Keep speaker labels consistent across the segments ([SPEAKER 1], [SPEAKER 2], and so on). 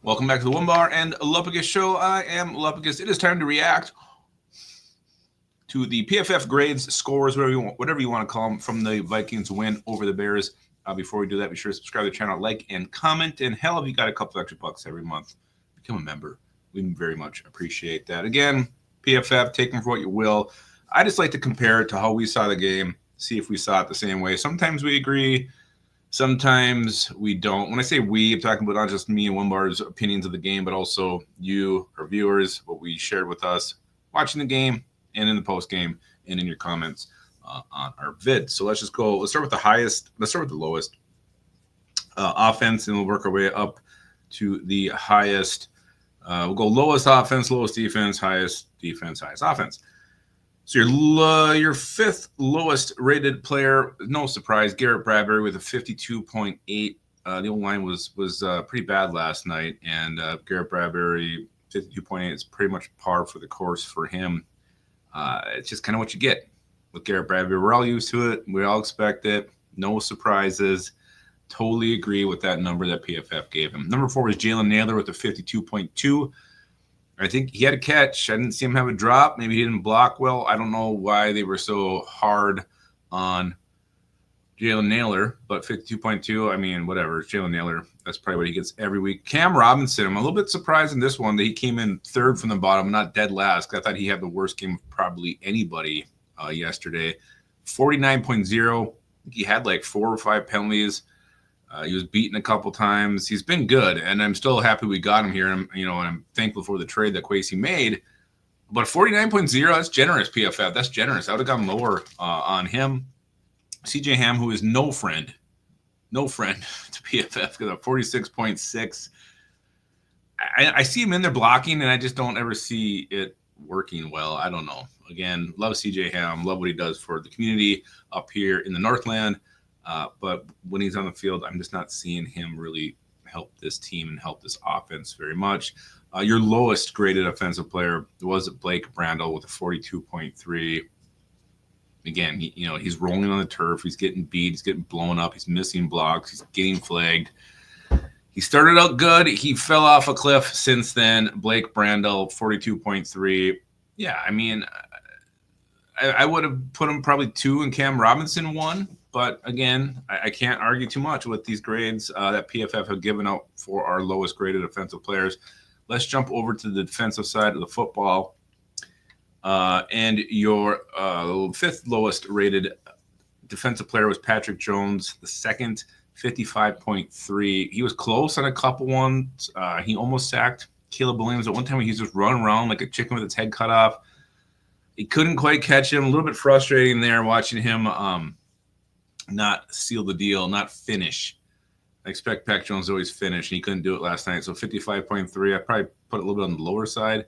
[SPEAKER 1] Welcome back to the Onebar and Lupagus show. I am Lupagus. It is time to react to the PFF grades, scores, whatever you want to call them, from the Vikings win over the Bears. Before we do that, be sure to subscribe to the channel, like, and comment. And hell, if you got a couple extra bucks every month, become a member. We very much appreciate that. Again, PFF, take them for what you will. I just like to compare it to how we saw the game, see if we saw it the same way. Sometimes we agree. Sometimes we don't. When I say we, I'm talking about not just me and Onebar's opinions of the game, but also you, our viewers, what we shared with us watching the game and in the post game and in your comments on our vid. So let's just go. Let's start with the highest. Let's start with the lowest offense, and we'll work our way up to the highest. We'll go lowest offense, lowest defense, highest offense. So your fifth lowest rated player, no surprise, Garrett Bradbury with a 52.8. The old line was pretty bad last night, and Garrett Bradbury 52.8 is pretty much par for the course for him. It's just kind of what you get with Garrett Bradbury. We're all used to it. We all expect it. No surprises. Totally agree with that number that PFF gave him. Number 4 was Jalen Naylor with a 52.2. I think he had a catch. I didn't see him have a drop. Maybe he didn't block well. I don't know why they were so hard on Jalen Naylor, but 52.2, I mean, whatever. It's Jalen Naylor. That's probably what he gets every week. Cam Robinson, I'm a little bit surprised in this one that he came in third from the bottom, not dead last. I thought he had the worst game of probably anybody yesterday. 49.0. He had like 4 or 5 penalties. He was beaten a couple times. He's been good, and I'm still happy we got him here. And I'm thankful for the trade that Kwesi made. But 49.0, that's generous, PFF. That's generous. I would have gone lower on him. CJ Ham, who is no friend to PFF, got a 46.6. I see him in there blocking, and I just don't ever see it working well. I don't know. Again, love CJ Ham. Love what he does for the community up here in the Northland. But when he's on the field, I'm just not seeing him really help this team and help this offense very much. Your lowest graded offensive player was Blake Brandel with a 42.3. Again, he's rolling on the turf. He's getting beat. He's getting blown up. He's missing blocks. He's getting flagged. He started out good. He fell off a cliff since then. Blake Brandel, 42.3. Yeah, I mean, I would have put him probably 2 and Cam Robinson 1. But again, I can't argue too much with these grades that PFF have given out for our lowest graded offensive players. Let's jump over to the defensive side of the football. And your fifth lowest rated defensive player was Patrick Jones, the second, 55.3. He was close on a couple ones. He almost sacked Caleb Williams at one time. He was just running around like a chicken with its head cut off. He couldn't quite catch him. A little bit frustrating there watching him not seal the deal, not finish. I expect Pac Jones to always finish, and he couldn't do it last night. So 55.3, I probably put it a little bit on the lower side.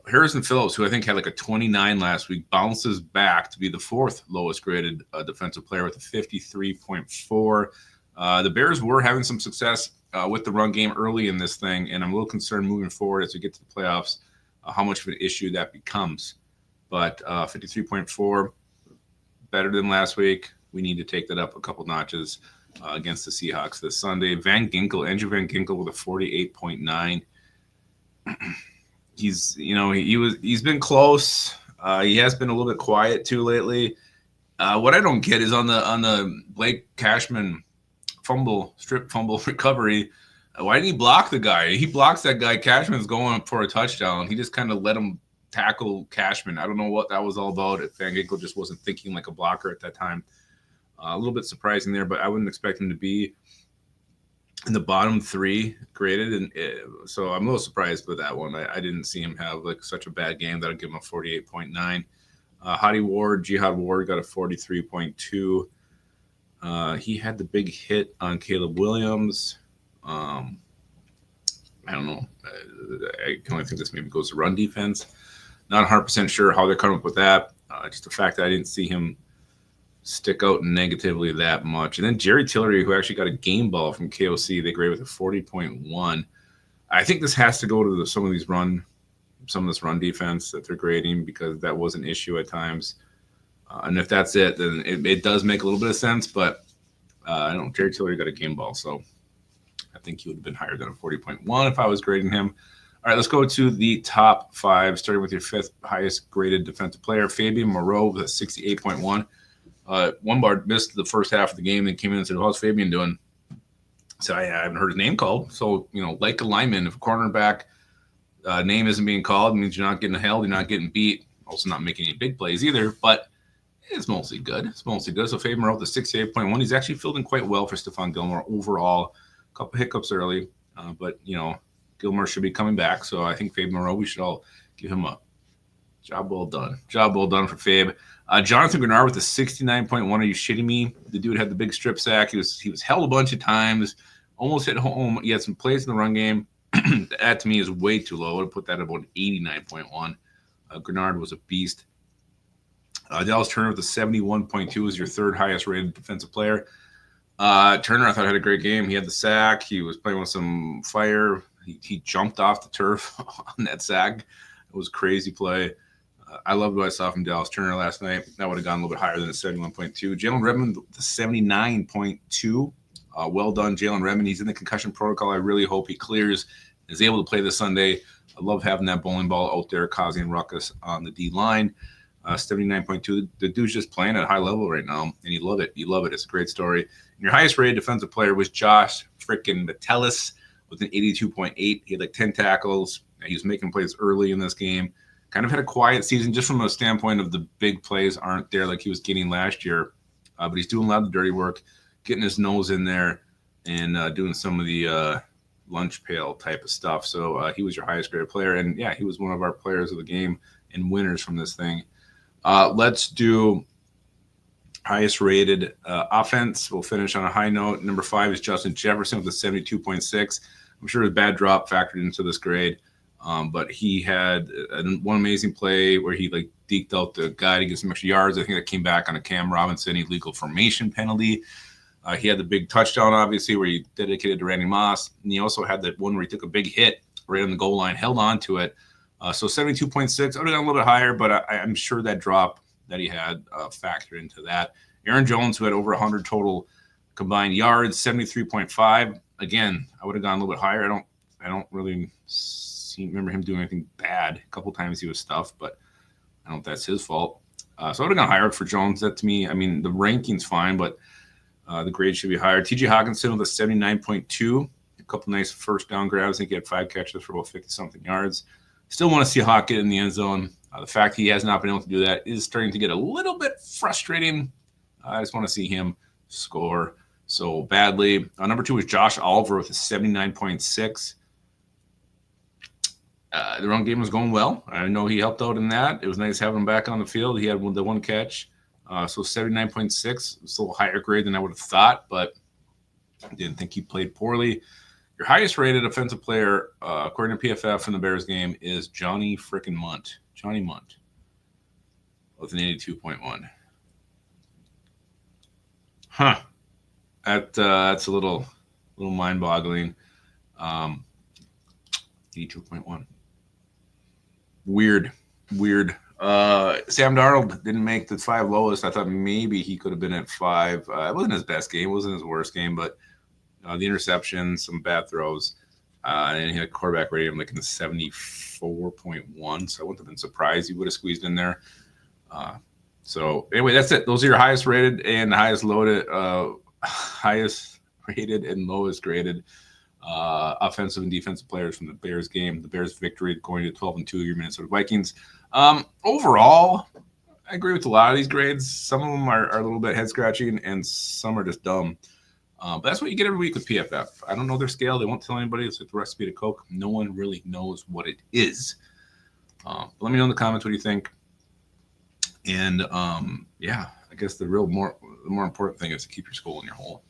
[SPEAKER 1] Harrison Phillips, who I think had like a 29 last week, bounces back to be the 4th lowest graded defensive player with a 53.4. The Bears were having some success with the run game early in this thing, and I'm a little concerned moving forward as we get to the playoffs how much of an issue that becomes. But 53.4, better than last week. We need to take that up a couple notches against the Seahawks this Sunday. Andrew Van Ginkel with a 48.9. He's been close. He has been a little bit quiet too lately. What I don't get is on the Blake Cashman strip fumble recovery. Why didn't he block the guy? He blocks that guy. Cashman's going for a touchdown. He just kind of let him tackle Cashman. I don't know what that was all about. If Van Ginkel just wasn't thinking like a blocker at that time. A little bit surprising there, but I wouldn't expect him to be in the bottom 3 graded, and so I'm a little surprised with that one. I didn't see him have like such a bad game that I'd give him a 48.9. Jihad Ward got a 43.2. He had the big hit on Caleb Williams. I don't know. I can only think this maybe goes to run defense. Not 100% sure how they're coming up with that. Just the fact that I didn't see him stick out negatively that much. And then Jerry Tillery, who actually got a game ball from KOC, they graded with a 40.1. I think this has to go to some of this run defense that they're grading, because that was an issue at times. And if that's it, then it does make a little bit of sense. But I don't know. Jerry Tillery got a game ball, so I think he would have been higher than a 40.1 if I was grading him. All right, let's go to the top 5, starting with your 5th highest graded defensive player, Fabian Moreau with a 68.1. Onebar missed the first half of the game, then came in and said, "How's Fabian doing?" So I haven't heard his name called. So, like a lineman, if a cornerback name isn't being called, it means you're not getting held, you're not getting beat, also not making any big plays either, but it's mostly good. So Fabian Moreau with a 68.1. He's actually fielding quite well for Stephon Gilmore overall. A couple hiccups early, but, Gilmore should be coming back. So I think Fabian Moreau, we should all give him a job well done. Job well done for Fabe. Jonathan Grenard with a 69.1. Are you shitting me? The dude had the big strip sack. He was held a bunch of times, almost hit home. He had some plays in the run game. That to me is way too low. I would put that at about 89.1. Grenard was a beast. Dallas Turner with a 71.2 is your 3rd highest rated defensive player. Turner, I thought, had a great game. He had the sack. He was playing with some fire. He jumped off the turf on that sack. It was a crazy play. I loved what I saw from Dallas Turner last night. That would have gone a little bit higher than a 71.2. Jalen Redmond with a 79.2. Well done, Jalen Redmond. He's in the concussion protocol. I really hope he clears and is able to play this Sunday. I love having that bowling ball out there causing ruckus on the D line. 79.2. The dude's just playing at a high level right now, and you love it. It's a great story. And your highest rated defensive player was Josh freaking Metellus with an 82.8. He had like 10 tackles. He was making plays early in this game. Kind of had a quiet season just from a standpoint of the big plays aren't there like he was getting last year. But he's doing a lot of the dirty work, getting his nose in there, and doing some of the lunch pail type of stuff. So he was your highest graded player. And, yeah, he was one of our players of the game and winners from this thing. Let's do highest rated offense. We'll finish on a high note. Number 5 is Justin Jefferson with a 72.6. I'm sure a bad drop factored into this grade. But he had one amazing play where he deked out the guy to get some extra yards. I think that came back on a Cam Robinson illegal formation penalty. He had the big touchdown, obviously, where he dedicated to Randy Moss. And he also had that one where he took a big hit right on the goal line, held on to it. So 72.6, I would have gone a little bit higher, but I'm sure that drop that he had factored into that. Aaron Jones, who had over 100 total combined yards, 73.5. Again, I would have gone a little bit higher. I don't really remember him doing anything bad. A couple times he was stuffed, but I don't know if that's his fault. So I would have gone higher for Jones. That to me, I mean, the ranking's fine, but the grade should be higher. T.J. Hawkinson with a 79.2. A couple nice first down grabs. I think he had 5 catches for about 50-something yards. Still want to see Hawk get in the end zone. The fact he has not been able to do that is starting to get a little bit frustrating. I just want to see him score so badly. Number 2 is Josh Oliver with a 79.6. The run game was going well. I know he helped out in that. It was nice having him back on the field. He had the one catch. So 79.6. It's a little higher grade than I would have thought, but I didn't think he played poorly. Your highest rated offensive player, according to PFF in the Bears game, is Johnny frickin' Munt. Johnny Munt with an 82.1. Huh. That's a little mind-boggling. 82.1. Weird. Sam Darnold didn't make the 5 lowest. I thought maybe he could have been at 5. It wasn't his best game. It wasn't his worst game, but the interceptions, some bad throws, and he had a quarterback rating like in the 74.1. So I wouldn't have been surprised he would have squeezed in there. So anyway, that's it. Those are your highest rated and highest rated and lowest graded offensive and defensive players from the Bears game. The Bears victory going to 12-2 your Minnesota Vikings. Overall, I agree with a lot of these grades. Some of them are a little bit head scratching and some are just dumb. But that's what you get every week with PFF. I don't know their scale. They won't tell anybody. It's like the recipe to Coke. No one really knows what it is. But let me know in the comments what you think. And I guess the more important thing is to keep your skull in your hole.